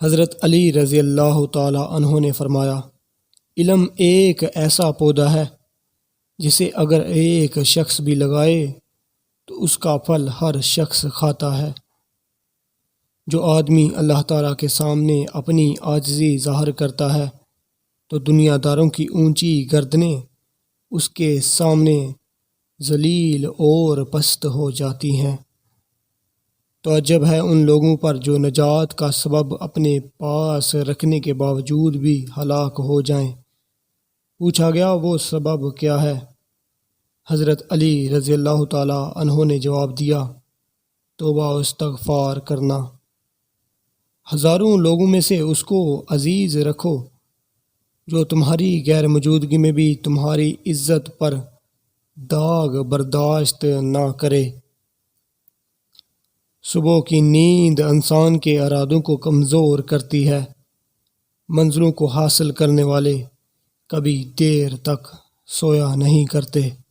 حضرت علی رضی اللہ تعالی عنہ نے فرمایا، علم ایک ایسا پودا ہے جسے اگر ایک شخص بھی لگائے تو اس کا پھل ہر شخص کھاتا ہے۔ جو آدمی اللہ تعالیٰ کے سامنے اپنی عاجزی ظاہر کرتا ہے تو دنیا داروں کی اونچی گردنیں اس کے سامنے ذلیل اور پست ہو جاتی ہیں۔ تو عجب ہے ان لوگوں پر جو نجات کا سبب اپنے پاس رکھنے کے باوجود بھی ہلاک ہو جائیں۔ پوچھا گیا وہ سبب کیا ہے؟ حضرت علی رضی اللہ تعالی عنہ نے جواب دیا، توبہ و استغفار کرنا۔ ہزاروں لوگوں میں سے اس کو عزیز رکھو جو تمہاری غیر موجودگی میں بھی تمہاری عزت پر داغ برداشت نہ کرے۔ صبح کی نیند انسان کے ارادوں کو کمزور کرتی ہے۔ منزلوں کو حاصل کرنے والے کبھی دیر تک سویا نہیں کرتے۔